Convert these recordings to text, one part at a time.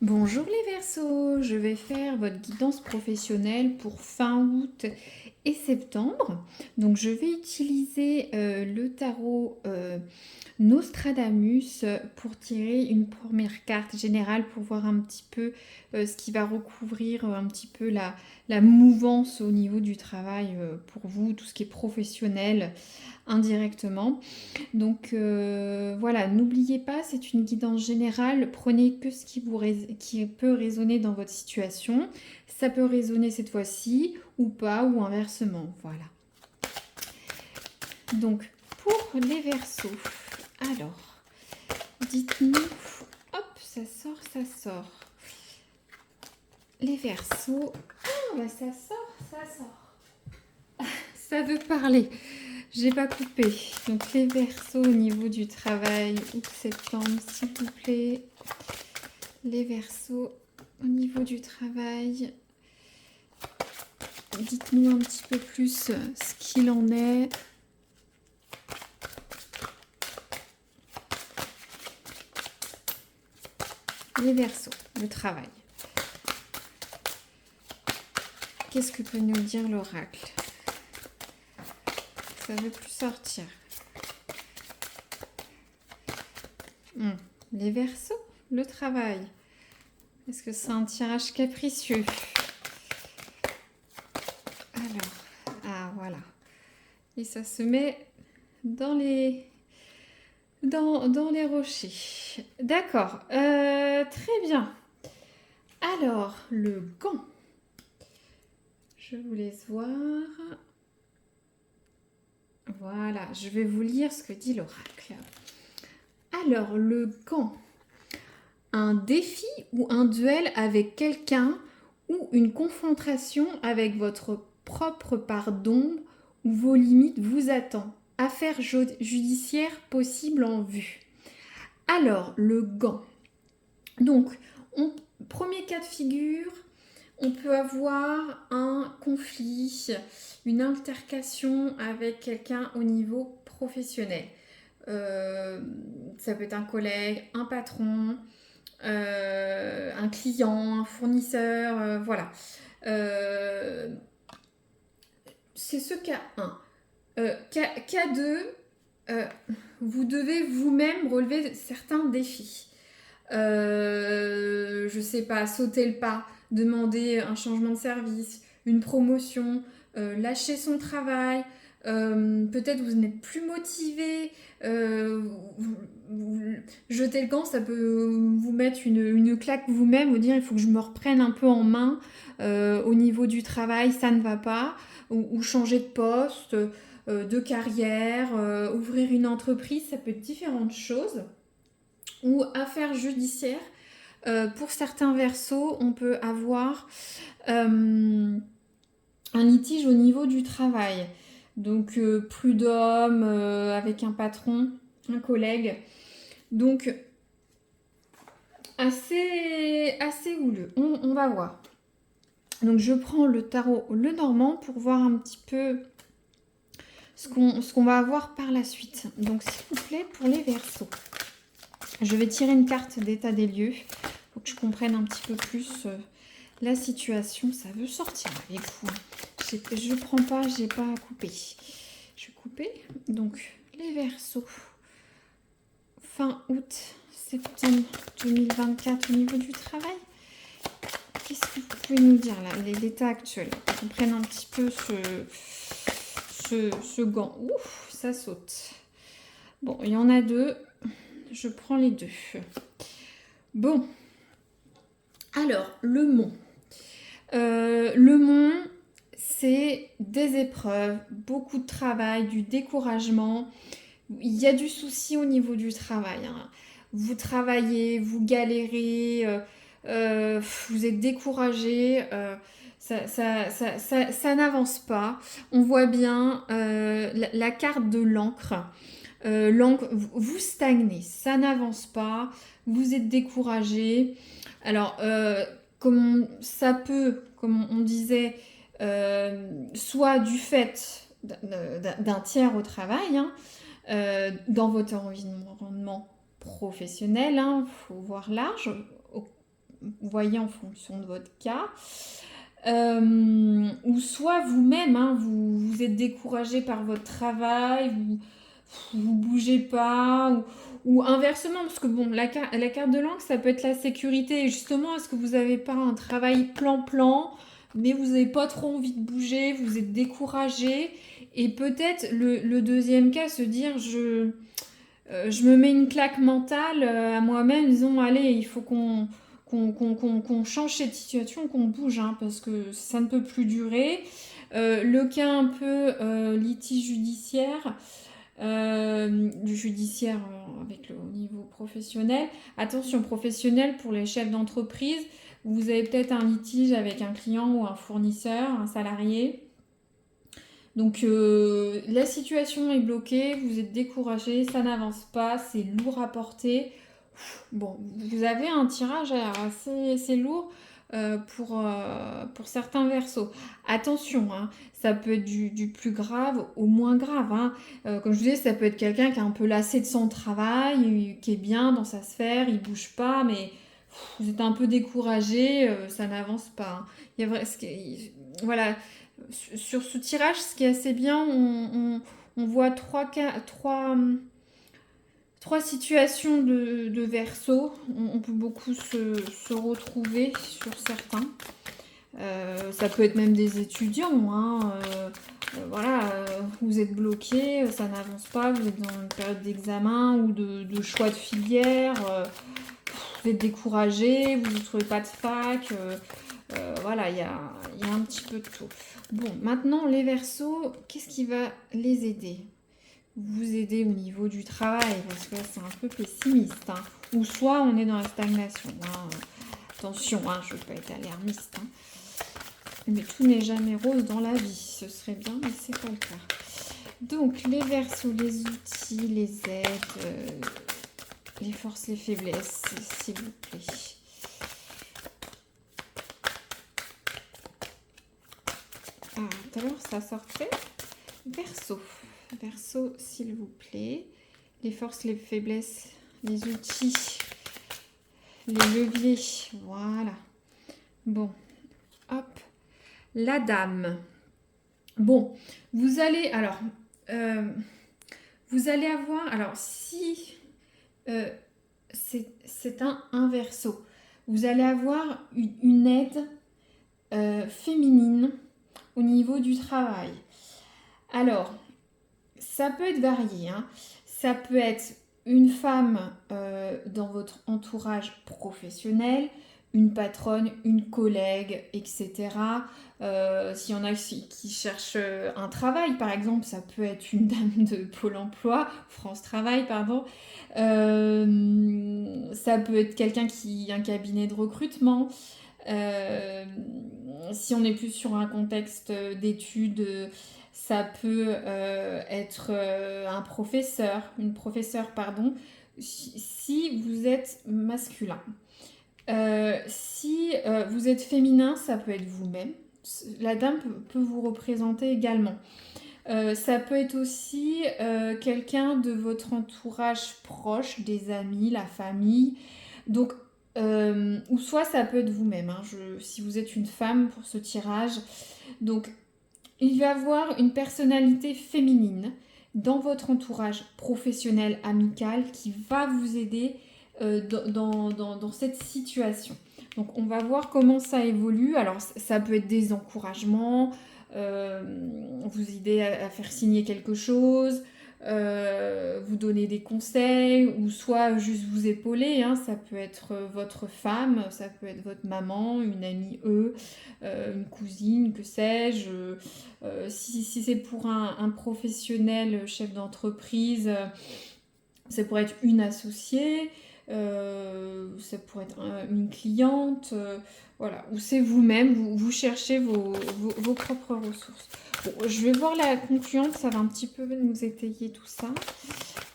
Bonjour les Verseaux, je vais faire votre guidance professionnelle pour fin août et septembre. Donc je vais utiliser le tarot Nostradamus pour tirer une première carte générale pour voir un petit peu ce qui va recouvrir un petit peu la mouvance au niveau du travail pour vous, tout ce qui est professionnel indirectement. Donc voilà, n'oubliez pas, c'est une guidance générale. Prenez que ce qui peut résonner dans votre situation. Ça peut résonner cette fois-ci ou pas, ou inversement. Voilà. Donc pour les Verseaux, alors, dites-nous. Hop, ça sort, ça sort. Les Verseaux. Ah, bah ça sort, ça sort. Ça veut parler. J'ai pas coupé. Donc les Verseaux au niveau du travail, août-septembre, s'il vous plaît. Les Verseaux au niveau du travail. Dites-nous un petit peu plus ce qu'il en est. Les Verseaux, le travail. Qu'est-ce que peut nous dire l'oracle? Ça veut plus sortir. Les Verseaux, le travail. Est-ce que c'est un tirage capricieux? Alors, ah voilà. Et ça se met dans les rochers. D'accord, très bien. Alors, le gant. Je vous laisse voir. Voilà, je vais vous lire ce que dit l'oracle. Alors, le gant. Un défi ou un duel avec quelqu'un ou une confrontation avec votre propre part d'ombre où vos limites vous attendent. Affaire judiciaire possible en vue. Alors, le gant. Donc, premier cas de figure, on peut avoir un conflit, une altercation avec quelqu'un au niveau professionnel. Ça peut être un collègue, un patron, un client, un fournisseur, voilà. C'est ce cas 1. Cas 2, vous devez vous-même relever certains défis. Je sais pas, sauter le pas, demander un changement de service, une promotion, lâcher son travail, peut-être vous n'êtes plus motivé, jeter le gant, ça peut vous mettre une claque vous-même, vous dire il faut que je me reprenne un peu en main au niveau du travail, ça ne va pas, ou changer de poste, de carrière, ouvrir une entreprise, ça peut être différentes choses. Ou affaires judiciaires. Pour certains Verseaux, on peut avoir un litige au niveau du travail. Donc prud'homme avec un patron, un collègue. Donc assez houleux. On va voir. Donc je prends le tarot Lenormand pour voir un petit peu ce qu'on va avoir par la suite. Donc s'il vous plaît, pour les Verseaux. Je vais tirer une carte d'état des lieux pour que je comprenne un petit peu plus la situation. Ça veut sortir avec vous. Je prends pas, j'ai pas à couper. Je vais couper. Donc, les Verseaux. Fin août, septembre 2024 au niveau du travail. Qu'est-ce que vous pouvez nous dire là, l'état actuel? On prenne un petit peu ce gant. Ouf, ça saute. Bon, il y en a deux. Je prends les deux. Bon. Alors, le mont. Le mont, c'est des épreuves, beaucoup de travail, du découragement. Il y a du souci au niveau du travail. Hein. Vous travaillez, vous galérez, vous êtes découragé. Ça n'avance pas. On voit bien la carte de l'encre. L'encre, vous stagnez, ça n'avance pas, vous êtes découragé. Alors, ça peut, comme on disait, soit du fait d'un tiers au travail, hein, dans votre environnement professionnel, hein, faut voir large, vous voyez en fonction de votre cas. Ou soit vous-même, hein, vous êtes découragé par votre travail, vous bougez pas, ou inversement, parce que bon, la carte de langue, ça peut être la sécurité. Et justement, est-ce que vous n'avez pas un travail plan-plan, mais vous n'avez pas trop envie de bouger, vous êtes découragé, et peut-être le deuxième cas, se dire, je me mets une claque mentale à moi-même, disons, allez, il faut qu'on change cette situation, qu'on bouge, hein, parce que ça ne peut plus durer. Le cas un peu litige judiciaire, du judiciaire avec au niveau professionnel. Attention, professionnel pour les chefs d'entreprise, vous avez peut-être un litige avec un client ou un fournisseur, un salarié. Donc la situation est bloquée, vous êtes découragé, ça n'avance pas, c'est lourd à porter. Bon, vous avez un tirage assez lourd pour certains versos. Attention, hein, ça peut être du plus grave au moins grave. Hein. Comme je vous disais, ça peut être quelqu'un qui est un peu lassé de son travail, qui est bien dans sa sphère, il bouge pas, mais vous êtes un peu découragé, ça n'avance pas. Hein. Il y a voilà, sur ce tirage, ce qui est assez bien, on voit trois situations de verso. On peut beaucoup se retrouver sur certains. Ça peut être même des étudiants. Hein, voilà, vous êtes bloqué, ça n'avance pas, vous êtes dans une période d'examen ou de choix de filière. Vous êtes découragé, vous ne trouvez pas de fac. Voilà, il y a un petit peu de tout. Bon, maintenant, les Verseaux, qu'est-ce qui va les aider? Vous aider au niveau du travail, parce que là, c'est un peu pessimiste. Hein. Ou soit on est dans la stagnation. Hein. Attention, hein, je ne veux pas être alarmiste. Hein. Mais tout n'est jamais rose dans la vie. Ce serait bien, mais c'est pas le cas. Donc, les Verseaux, les outils, les aides, les forces, les faiblesses, s'il vous plaît. Ah, tout à l'heure, ça sortait. Verseau. Verseau, s'il vous plaît. Les forces, les faiblesses, les outils, les leviers. Voilà. Bon. Hop. La dame. Bon. Vous allez... Alors... vous allez avoir... Alors, si... c'est un verseau. Vous allez avoir une aide féminine au niveau du travail. Alors, ça peut être varié. Hein. Ça peut être une femme dans votre entourage professionnel, une patronne, une collègue, etc. S'il y en a qui cherchent un travail, par exemple, ça peut être une dame de Pôle emploi, France Travail, pardon. Ça peut être quelqu'un qui a un cabinet de recrutement. Si on est plus sur un contexte d'études, ça peut être un professeur, une professeure, pardon, si vous êtes masculin. Si vous êtes féminin, ça peut être vous-même. La dame peut vous représenter également. Ça peut être aussi quelqu'un de votre entourage proche, des amis, la famille. Donc, ou soit ça peut être vous-même, hein, si vous êtes une femme pour ce tirage. Donc, il va y avoir une personnalité féminine dans votre entourage professionnel, amical, qui va vous aider dans cette situation. Donc, on va voir comment ça évolue. Alors, ça peut être des encouragements, vous aider à faire signer quelque chose, vous donner des conseils, ou soit juste vous épauler. Hein. Ça peut être votre femme, ça peut être votre maman, une amie, une cousine, que sais-je. Si c'est pour un professionnel, chef d'entreprise, ça pourrait être une associée. Ça pourrait être une cliente, voilà, ou c'est vous-même, vous cherchez vos propres ressources. Bon, je vais voir la concluante, ça va un petit peu nous étayer tout ça.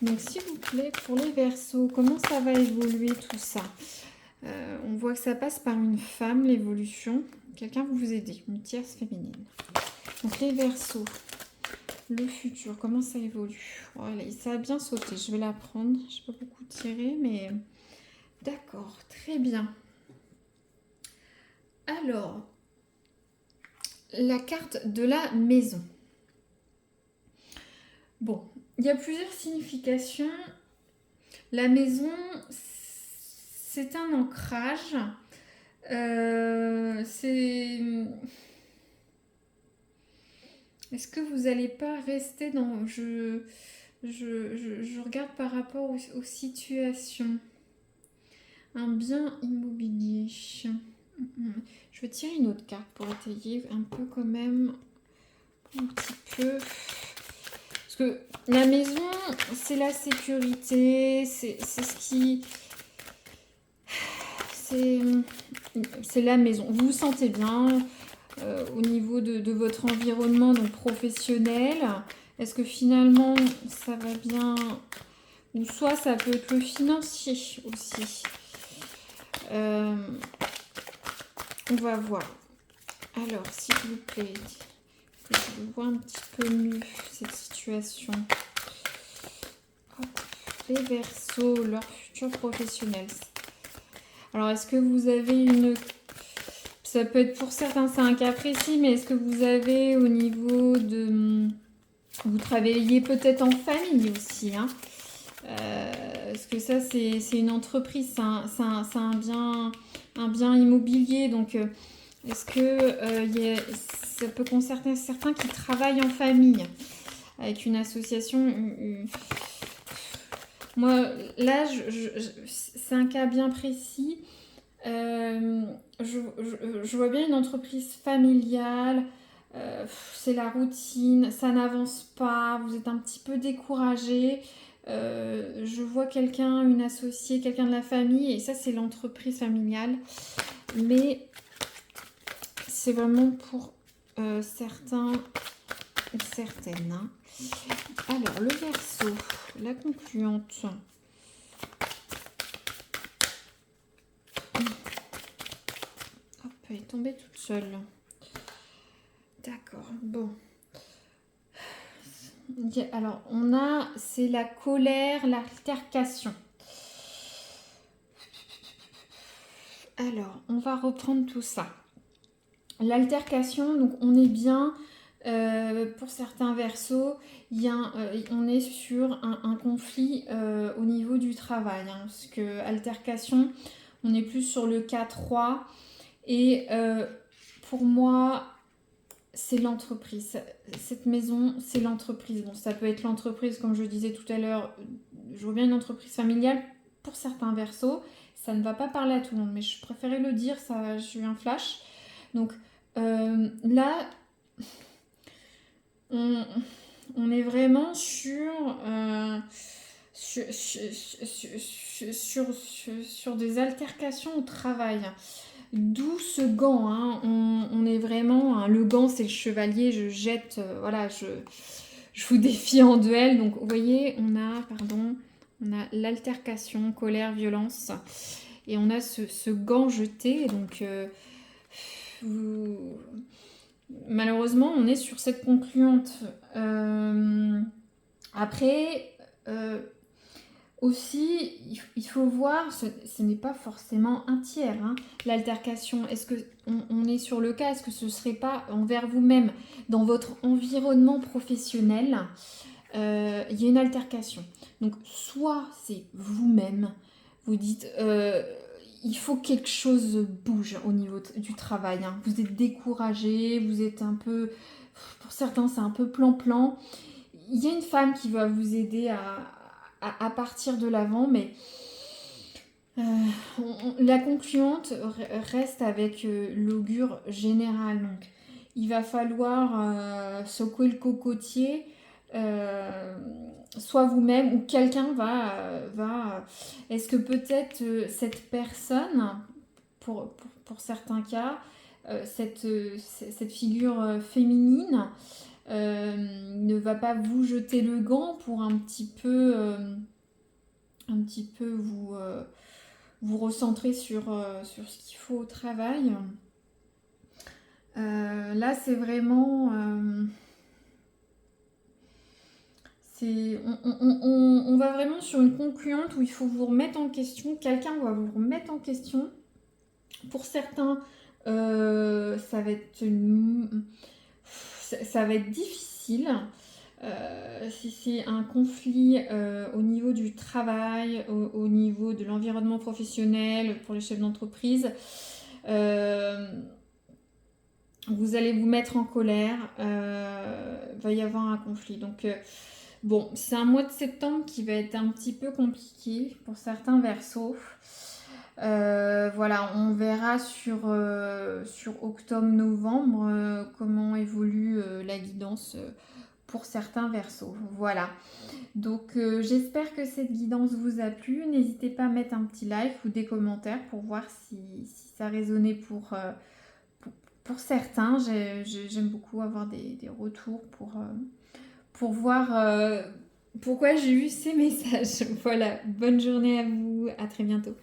Donc s'il vous plaît, pour les Verseaux, comment ça va évoluer tout ça? On voit que ça passe par une femme, l'évolution. Quelqu'un va vous aider, une tierce féminine. Donc les Verseaux, le futur, comment ça évolue? Voilà, ça a bien sauté, je vais la prendre. Je n'ai pas beaucoup tiré, mais d'accord, très bien. Alors, la carte de la maison. Bon, il y a plusieurs significations. La maison, c'est un ancrage. Est-ce que vous n'allez pas rester dans... Je regarde par rapport aux situations. Un bien immobilier. Je vais tirer une autre carte pour étayer un peu quand même. Un petit peu. Parce que la maison, c'est la sécurité. C'est ce qui... C'est la maison. Vous vous sentez bien au niveau de votre environnement donc professionnel. Est-ce que finalement, ça va bien? Ou soit ça peut être le financier aussi. On va voir. Alors, s'il vous plaît, que je vois un petit peu mieux cette situation. Hop. Les Verseaux, leur futur professionnel. Alors, est-ce que vous avez une... Ça peut être pour certains, c'est un cas précis, mais est-ce que vous avez au niveau de... Vous travaillez peut-être en famille aussi, hein. Parce que ça, c'est une entreprise, c'est un bien immobilier. Donc, est-ce que ça peut concerner certains qui travaillent en famille avec une association Moi, là, c'est un cas bien précis. Je vois bien une entreprise familiale. C'est la routine, ça n'avance pas, vous êtes un petit peu découragé. Je vois quelqu'un, une associée, quelqu'un de la famille, et ça c'est l'entreprise familiale. Mais c'est vraiment pour certains ou certaines. Hein. Alors, le Verseau, la concluante. Hop, elle est tombée toute seule. D'accord, bon. Alors, c'est la colère, l'altercation. Alors, on va reprendre tout ça. L'altercation, donc on est bien, pour certains Verseaux, on est sur un conflit au niveau du travail. Hein, parce que altercation, on est plus sur le K3. Et pour moi... c'est l'entreprise. Cette maison, c'est l'entreprise. Bon, ça peut être l'entreprise, comme je disais tout à l'heure, je vois bien une entreprise familiale pour certains Verseaux. Ça ne va pas parler à tout le monde, mais je préférais le dire, ça, j'ai eu un flash. Donc là, on est vraiment sur des altercations au travail. D'où ce gant, hein. On est vraiment... Hein, le gant, c'est le chevalier, je jette... voilà, je vous défie en duel. Donc, vous voyez, on a l'altercation, colère, violence. Et on a ce gant jeté. Donc, malheureusement, on est sur cette concluante. Après... aussi, il faut voir, ce n'est pas forcément un tiers, hein, l'altercation. Est-ce qu'on est sur le cas, est-ce que ce ne serait pas envers vous-même, dans votre environnement professionnel, il y a une altercation. Donc, soit c'est vous-même, vous dites, il faut que quelque chose bouge au niveau du travail. Hein. Vous êtes découragé, vous êtes un peu, pour certains, c'est un peu plan-plan. Il y a une femme qui va vous aider à partir de l'avant, mais la concluante reste avec l'augure général. Donc, il va falloir secouer le cocotier, soit vous-même ou quelqu'un va... Est-ce que peut-être cette personne, pour certains cas, cette figure féminine, ne va pas vous jeter le gant pour un petit peu vous recentrer sur ce qu'il faut au travail. Là, c'est vraiment... on va vraiment sur une concluante où il faut vous remettre en question. Quelqu'un va vous remettre en question. Pour certains, Ça va être difficile. Si c'est un conflit au niveau du travail, au niveau de l'environnement professionnel, pour les chefs d'entreprise, vous allez vous mettre en colère, va y avoir un conflit. Donc, bon, c'est un mois de septembre qui va être un petit peu compliqué pour certains versos. Voilà, on verra sur octobre-novembre comment évolue la guidance pour certains versos. Voilà. Donc j'espère que cette guidance vous a plu. N'hésitez pas à mettre un petit like ou des commentaires pour voir si ça résonnait pour certains. J'aime beaucoup avoir des retours pour voir pourquoi j'ai eu ces messages. Voilà, bonne journée à vous, à très bientôt.